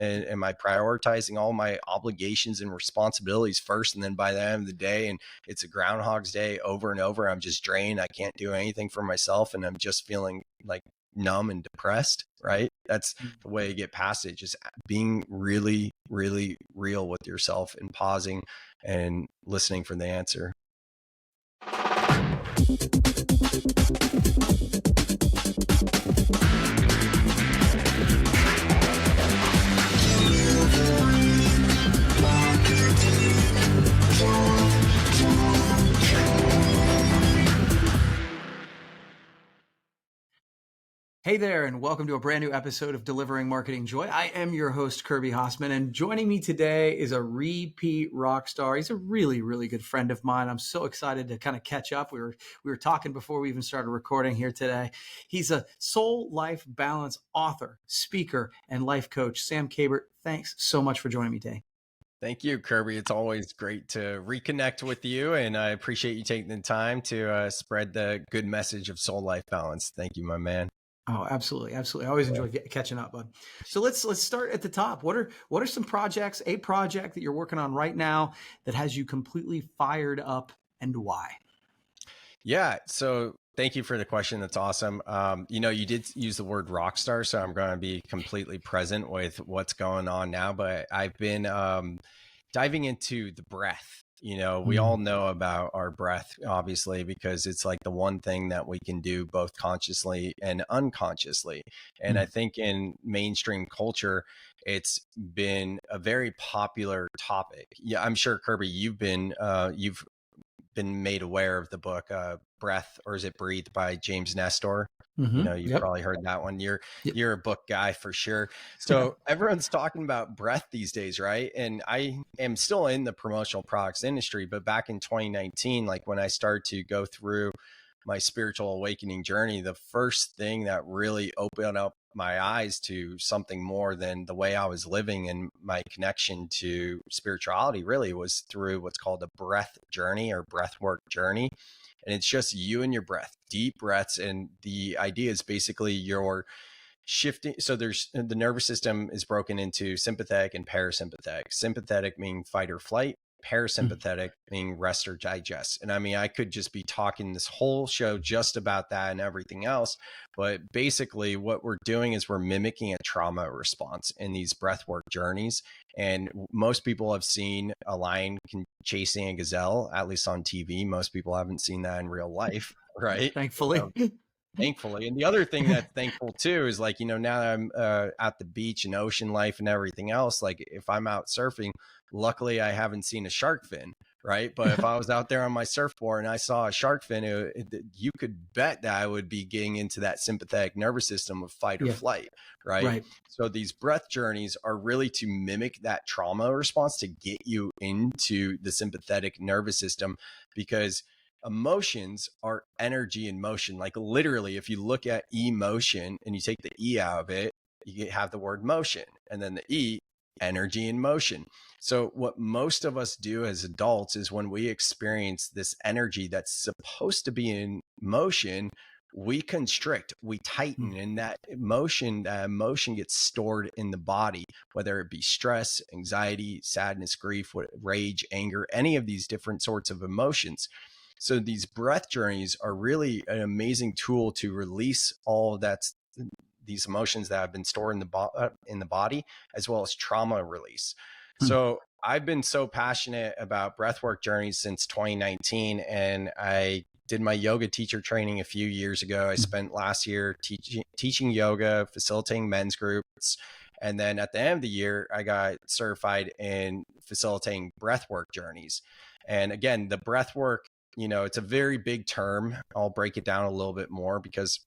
And am I prioritizing all my obligations and responsibilities first? And then by the end of the day, and it's a Groundhog's Day over and over, I'm just drained. I can't do anything for myself. And I'm just feeling like numb and depressed, right? That's the way you get past it. Just being really, really real with yourself and pausing and listening for the answer. Hey there, and welcome to a brand new episode of Delivering Marketing Joy. I am your host, Kirby Hossman, and joining me today is a repeat rock star. He's a really, really good friend of mine. I'm so excited to kind of catch up. We were talking before we even started recording here today. He's a soul life balance author, speaker, and life coach. Sam Kabert, thanks so much for joining me today. Thank you, Kirby. It's always great to reconnect with you, and I appreciate you taking the time to spread the good message of soul life balance. Thank you, my man. Oh, absolutely. Absolutely. I always enjoy catching up, bud. So let's start at the top. What are some projects, a project that you're working on right now that has you completely fired up, and why? Yeah. So thank you for the question. That's awesome. You did use the word rock star, so I'm going to be completely present with what's going on now, but I've been diving into the breath. We all know about our breath, obviously, because it's like the one thing that we can do both consciously and unconsciously. And I think in mainstream culture, it's been a very popular topic. Yeah, I'm sure, Kirby, you've been made aware of the book Breath, or is it Breathe, by James Nestor. You've probably heard that one. You're a book guy for sure. So everyone's talking about breath these days, right? And I am still in the promotional products industry, but back in 2019, like when I started to go through my spiritual awakening journey, the first thing that really opened up my eyes to something more than the way I was living and my connection to spirituality really was through what's called a breath journey or breathwork journey. And it's just you and your breath, deep breaths. And the idea is basically you're shifting. So there's the nervous system is broken into sympathetic and parasympathetic. Sympathetic meaning fight or flight, parasympathetic meaning rest or digest. And I mean, I could just be talking this whole show just about that and everything else. But basically what we're doing is we're mimicking a trauma response in these breathwork journeys. And most people have seen a lion chasing a gazelle, at least on TV. Most people haven't seen that in real life, right? Thankfully. Thankfully. And the other thing that's thankful too is like, now that I'm at the beach and ocean life and everything else, like if I'm out surfing, luckily I haven't seen a shark fin, right? But if I was out there on my surfboard and I saw a shark fin, you could bet that I would be getting into that sympathetic nervous system of fight or flight, right? So these breath journeys are really to mimic that trauma response to get you into the sympathetic nervous system, because emotions are energy in motion. Like literally, if you look at emotion and you take the E out of it, you have the word motion, and then the E, energy in motion. So what most of us do as adults is when we experience this energy that's supposed to be in motion, we constrict, we tighten, and that emotion gets stored in the body, whether it be stress, anxiety, sadness, grief, rage, anger, any of these different sorts of emotions. So these breath journeys are really an amazing tool to release all of these emotions that have been stored in the body, as well as trauma release. So I've been so passionate about breathwork journeys since 2019, and I did my yoga teacher training a few years ago. I spent last year teaching yoga, facilitating men's groups. And then at the end of the year, I got certified in facilitating breathwork journeys. And again, the breathwork, it's a very big term. I'll break it down a little bit more because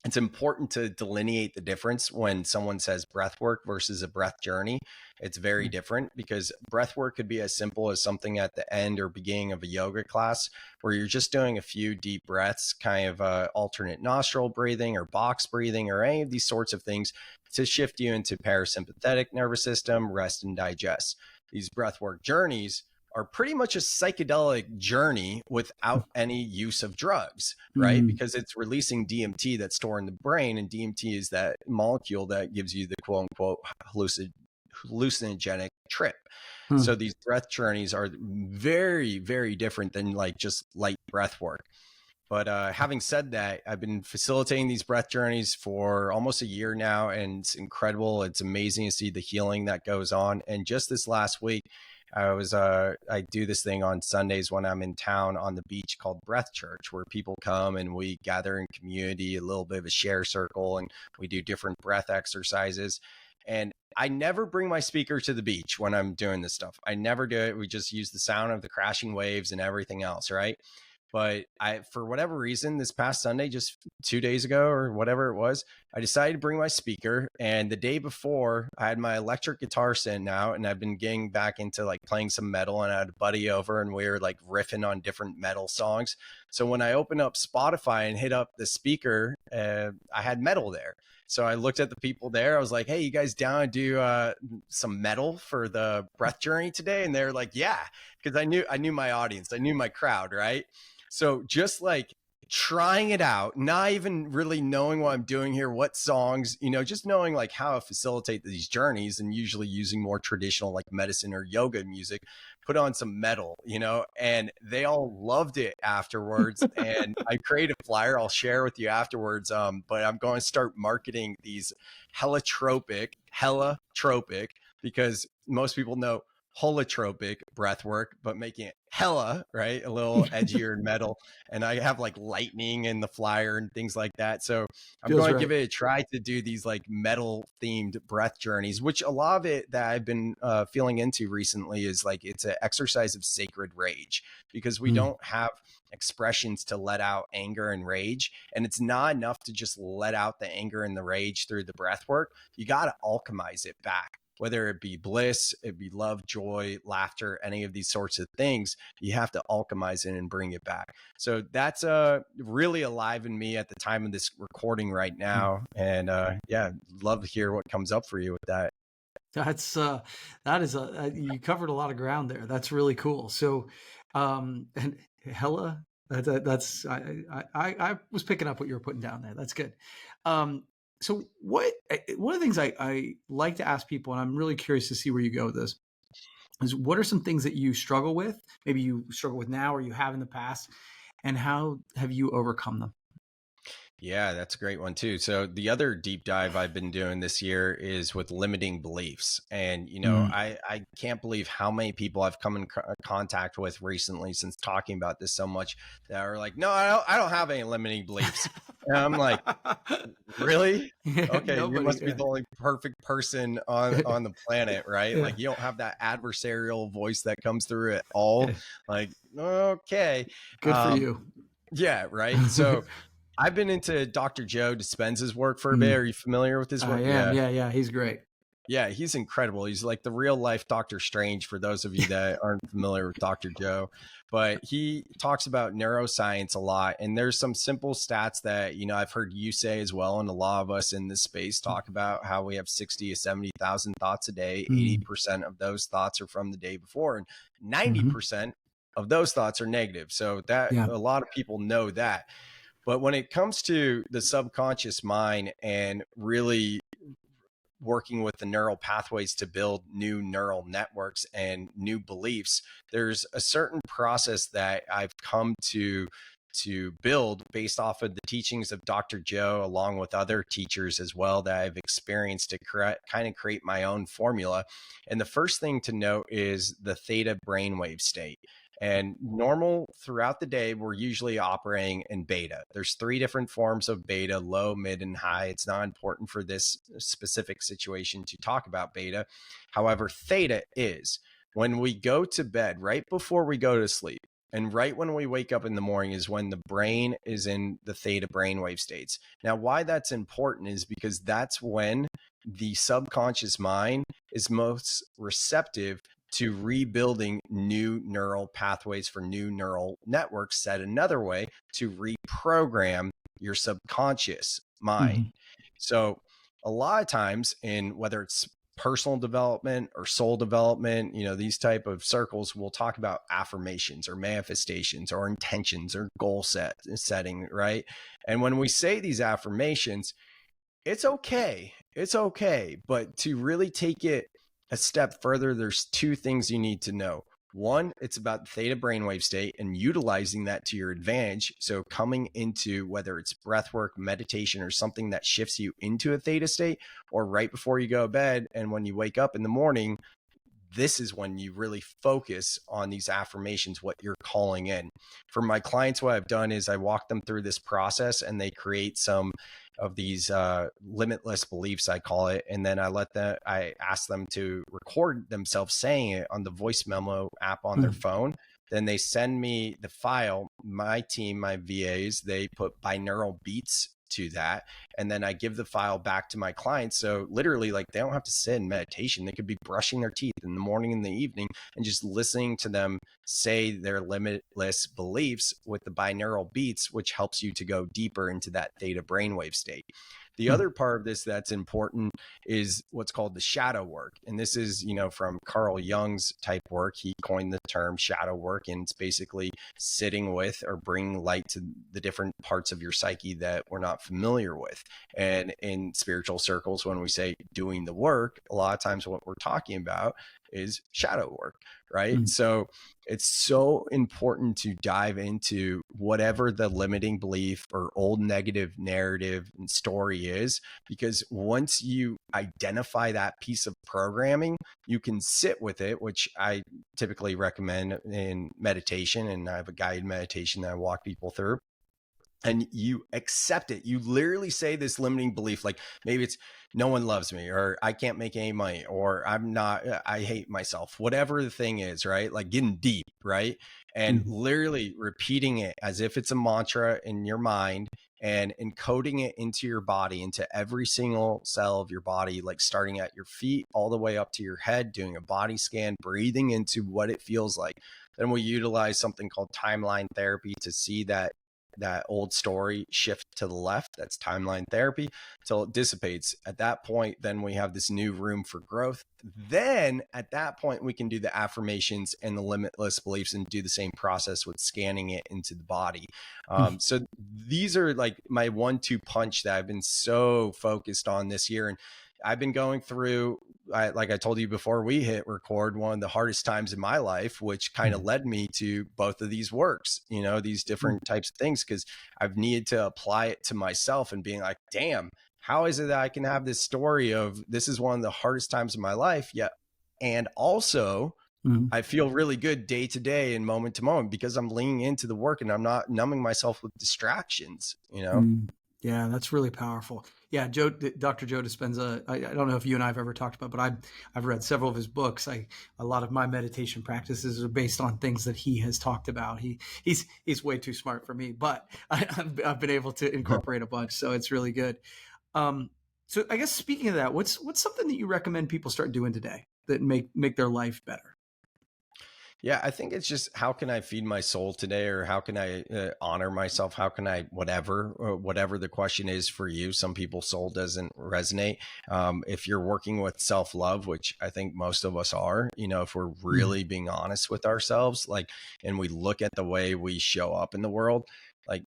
it's important to delineate the difference when someone says breath work versus a breath journey. It's very different, because breath work could be as simple as something at the end or beginning of a yoga class where you're just doing a few deep breaths, kind of alternate nostril breathing or box breathing or any of these sorts of things to shift you into parasympathetic nervous system, rest and digest. These breath work journeys are pretty much a psychedelic journey without any use of drugs, right? Because it's releasing DMT that's stored in the brain, and DMT is that molecule that gives you the quote unquote hallucinogenic trip. Hmm. So these breath journeys are very, very different than like just light breath work. But having said that, I've been facilitating these breath journeys for almost a year now, and it's incredible. It's amazing to see the healing that goes on. And just this last week, I do this thing on Sundays when I'm in town on the beach called Breath Church, where people come and we gather in community, a little bit of a share circle, and we do different breath exercises. And I never bring my speaker to the beach when I'm doing this stuff. I never do it. We just use the sound of the crashing waves and everything else, right? But for whatever reason, this past Sunday, just 2 days ago or whatever it was, I decided to bring my speaker. And the day before, I had my electric guitar sitting out, and I've been getting back into like playing some metal. And I had a buddy over, and we were like riffing on different metal songs. So when I opened up Spotify and hit up the speaker, I had metal there. So I looked at the people there. I was like, "Hey, you guys down to do some metal for the breath journey today?" And they're like, "Yeah," because I knew my audience, I knew my crowd, right? So just like trying it out, not even really knowing what I'm doing here, what songs, just knowing like how to facilitate these journeys, and usually using more traditional like medicine or yoga music, put on some metal, and they all loved it afterwards. And I created a flyer I'll share with you afterwards. But I'm going to start marketing these holotropic, because most people know holotropic breath work, but making it hella, right? A little edgier and metal. And I have like lightning in the flyer and things like that. So I'm Feels going to right. give it a try to do these like metal themed breath journeys, which a lot of it that I've been feeling into recently is like, it's an exercise of sacred rage, because we don't have expressions to let out anger and rage. And it's not enough to just let out the anger and the rage through the breath work. You got to alchemize it back. Whether it be bliss, it be love, joy, laughter, any of these sorts of things, you have to alchemize it and bring it back. So that's really alive in me at the time of this recording right now. And love to hear what comes up for you with that. That is you covered a lot of ground there. That's really cool. So, and hella, I was picking up what you were putting down there. That's good. So one of the things I like to ask people, and I'm really curious to see where you go with this, is what are some things that you struggle with? Maybe you struggle with now or you have in the past, and how have you overcome them? Yeah, that's a great one too. So the other deep dive I've been doing this year is with limiting beliefs. And, I can't believe how many people I've come in contact with recently since talking about this so much that are like, "No, I don't have any limiting beliefs." And I'm like, "Really? Okay, you must be the only perfect person on the planet, right? Yeah. Like you don't have that adversarial voice that comes through at all." Like, okay. Good for you. Yeah, right. So I've been into Dr. Joe Dispenza's work for a bit. Are you familiar with his work? I am. Yeah. He's great. Yeah, he's incredible. He's like the real life Doctor Strange for those of you that aren't familiar with Dr. Joe. But he talks about neuroscience a lot. And there's some simple stats that, I've heard you say as well. And a lot of us in this space talk about how we have 60 to 70,000 thoughts a day. 80% of those thoughts are from the day before, and 90% of those thoughts are negative. So that a lot of people know that. But when it comes to the subconscious mind and really working with the neural pathways to build new neural networks and new beliefs, there's a certain process that I've come to build based off of the teachings of Dr. Joe, along with other teachers as well that I've experienced, to kind of create my own formula. And the first thing to note is the theta brainwave state. And normal throughout the day, we're usually operating in beta. There's 3 different forms of beta: low, mid, and high. It's not important for this specific situation to talk about beta. However, theta is when we go to bed, right before we go to sleep, and right when we wake up in the morning is when the brain is in the theta brainwave states. Now, why that's important is because that's when the subconscious mind is most receptive to rebuilding new neural pathways for new neural networks. Said another way, to reprogram your subconscious mind. So a lot of times, in whether it's personal development or soul development, these type of circles, we'll talk about affirmations or manifestations or intentions or goal setting, right? And when we say these affirmations, it's okay. But to really take it a step further, there's two things you need to know. One, it's about theta brainwave state and utilizing that to your advantage. So coming into, whether it's breath work, meditation, or something that shifts you into a theta state, or right before you go to bed and when you wake up in the morning, this is when you really focus on these affirmations, what you're calling in. For my clients, what I've done is I walk them through this process and they create some of these limitless beliefs, I call it. And then I ask them to record themselves saying it on the voice memo app on their phone. Then they send me the file. My team, my VAs, they put binaural beats to that. And then I give the file back to my clients. So literally, like, they don't have to sit in meditation. They could be brushing their teeth in the morning and the evening and just listening to them say their limitless beliefs with the binaural beats, which helps you to go deeper into that theta brainwave state. The other part of this that's important is what's called the shadow work. And this is, from Carl Jung's type work. He coined the term shadow work, and it's basically sitting with or bringing light to the different parts of your psyche that we're not familiar with. And in spiritual circles, when we say doing the work, a lot of times what we're talking about is shadow work, right? So it's so important to dive into whatever the limiting belief or old negative narrative and story is, because once you identify that piece of programming, you can sit with it, which I typically recommend in meditation. And I have a guided meditation that I walk people through. And you accept it. You literally say this limiting belief, like maybe it's no one loves me, or I can't make any money, or I hate myself, whatever the thing is, right? Like getting deep, right? And literally repeating it as if it's a mantra in your mind and encoding it into your body, into every single cell of your body, like starting at your feet all the way up to your head, doing a body scan, breathing into what it feels like. Then we utilize something called timeline therapy to see that old story shift to the left. That's timeline therapy till it dissipates. At that point, then we have this new room for growth. Then at that point, we can do the affirmations and the limitless beliefs and do the same process with scanning it into the body. So these are like my 1-2 punch that I've been so focused on this year. And I've been going through, like I told you before we hit record, one of the hardest times in my life, which kind of led me to both of these works, these different types of things, because I've needed to apply it to myself and being like, damn, how is it that I can have this story of this is one of the hardest times in my life yet? And also I feel really good day to day and moment to moment because I'm leaning into the work and I'm not numbing myself with distractions, Yeah, that's really powerful. Yeah, Dr. Joe Dispenza, I don't know if you and I have ever talked about, but I've read several of his books. A lot of my meditation practices are based on things that he has talked about. He's way too smart for me, but I've been able to incorporate a bunch, so it's really good. So I guess speaking of that, what's something that you recommend people start doing today that make their life better? Yeah, I think it's just how can I feed my soul today, or how can I honor myself? How can I whatever the question is for you. Some people's soul doesn't resonate. If you're working with self-love, which I think most of us are, if we're really being honest with ourselves, like, and we look at the way we show up in the world, like,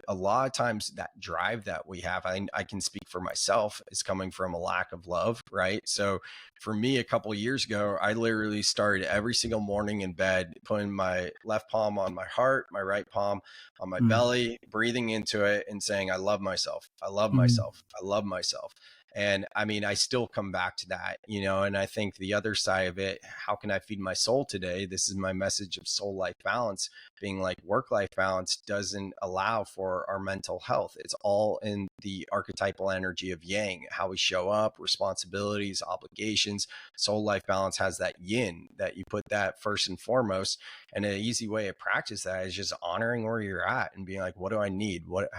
a lot of times that drive that we have, I can speak for myself, is coming from a lack of love, right? So for me, a couple of years ago, I literally started every single morning in bed, putting my left palm on my heart, my right palm on my belly, breathing into it and saying, I love myself. I love myself. I love myself. And I mean, I still come back to that, and I think the other side of it, how can I feed my soul today? This is my message of soul life balance, being like work-life balance doesn't allow for our mental health. It's all in the archetypal energy of yang, how we show up, responsibilities, obligations. Soul life balance has that yin, that you put that first and foremost. And an easy way to practice that is just honoring where you're at and being like, what do I need? What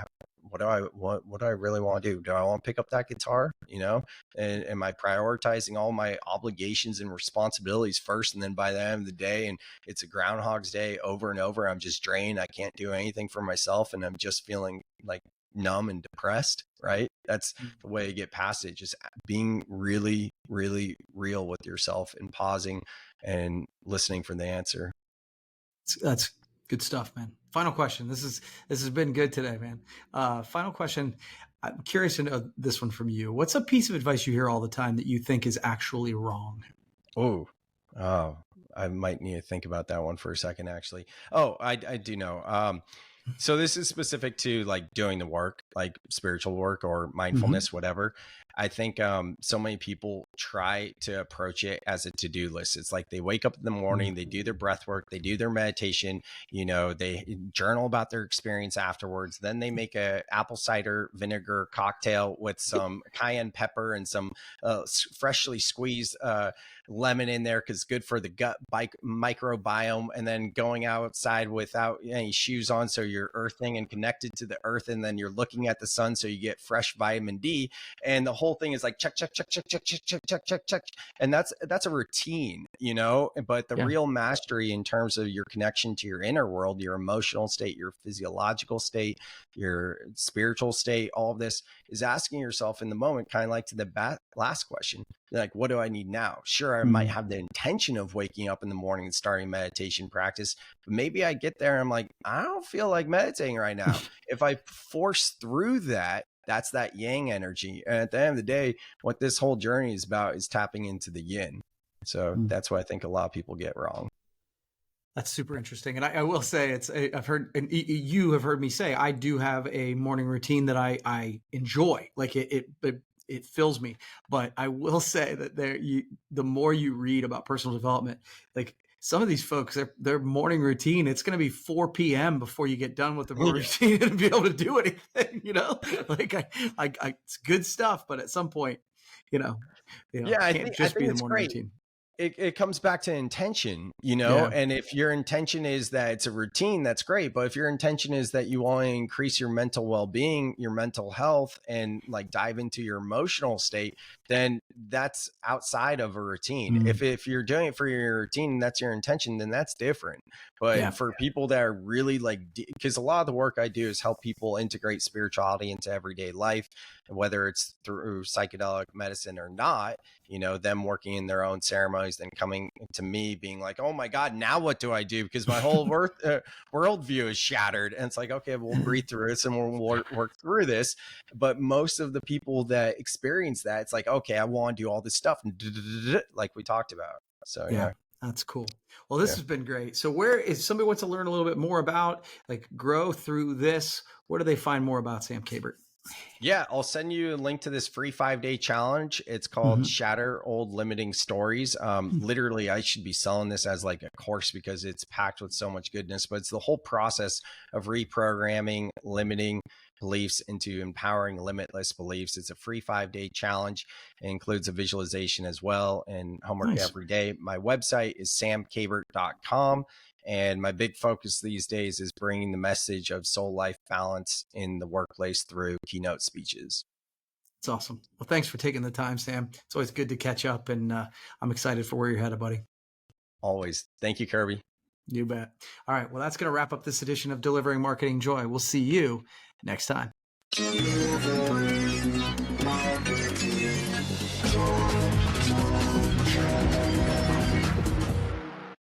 do I really want to do? Do I want to pick up that guitar? And am I prioritizing all my obligations and responsibilities first? And then by the end of the day, and it's a Groundhog's Day over and over, I'm just drained. I can't do anything for myself. And I'm just feeling like numb and depressed, right? That's the way to get past it. Just being really, really real with yourself and pausing and listening for the answer. That's good stuff, man. Final question. This has been good today, man. Final question. I'm curious to know this one from you. What's a piece of advice you hear all the time that you think is actually wrong? Oh, oh, I might need to think about that one for a second, actually. Oh, I do know. So this is specific to like doing the work, like spiritual work or Hmm. mindfulness, whatever. I think so many people try to approach it as a to-do list. It's like they wake up in the morning, they do their breath work, they do their meditation, they journal about their experience afterwards. Then they make a apple cider vinegar cocktail with some cayenne pepper and some freshly squeezed lemon in there because good for the gut microbiome, and then going outside without any shoes on so you're earthing and connected to the earth, and then you're looking at the sun so you get fresh vitamin D, and the whole thing is like check check check check check check check check check check, and that's a routine, but the Yeah. real mastery in terms of your connection to your inner world, your emotional state, your physiological state, your spiritual state, all of this is asking yourself in the moment, kind of like to the last question, like, what do I need now? Sure, I might Mhm. have the intention of waking up in the morning and starting meditation practice, but maybe I get there and I'm like, I don't feel like meditating right now. If I force through that, that's that yang energy. And at the end of the day, what this whole journey is about is tapping into the yin. So Mm. that's what I think a lot of people get wrong. That's super interesting. And I will say I've heard, and you have heard me say, I do have a morning routine that I enjoy. Like it fills me. But I will say that the more you read about personal development, like some of these folks, their morning routine, it's going to be 4 p.m. before you get done with the morning Yeah. routine and be able to do anything, like it's good stuff. But at some point, you know, Yeah, it I can't think I just be think the it's morning great. routine. It comes back to intention, Yeah. and if your intention is that it's a routine, that's great. But if your intention is that you want to increase your mental well-being, your mental health, and like dive into your emotional state, then that's outside of a routine. Mm. If you're doing it for your routine and that's your intention, then that's different. But Yeah. for people that are really like, because a lot of the work I do is help people integrate spirituality into everyday life, whether it's through psychedelic medicine or not, them working in their own ceremonies, then coming to me being like, oh my God, now what do I do? Because my whole worldview is shattered. And it's like, okay, we'll breathe through this and we'll work through this. But most of the people that experience that, it's like, okay, I want to do all this stuff, like we talked about. So, Yeah, yeah. that's cool. Well, this Yeah. has been great. So where is somebody wants to learn a little bit more about, like, grow through this? Where do they find more about Sam Kabert? Yeah, I'll send you a link to this free 5-day challenge. It's called Mhm. Shatter Old Limiting Stories. Literally, I should be selling this as like a course because it's packed with so much goodness, but it's the whole process of reprogramming limiting beliefs into empowering limitless beliefs. It's a free 5-day challenge. It includes a visualization as well and homework Nice. every day. My website is samkabert.com. And my big focus these days is bringing the message of soul life balance in the workplace through keynote speeches. It's awesome. Well, thanks for taking the time, Sam. It's always good to catch up, and I'm excited for where you're headed, buddy. Always. Thank you, Kirby. You bet. All right. Well, that's going to wrap up this edition of Delivering Marketing Joy. We'll see you next time.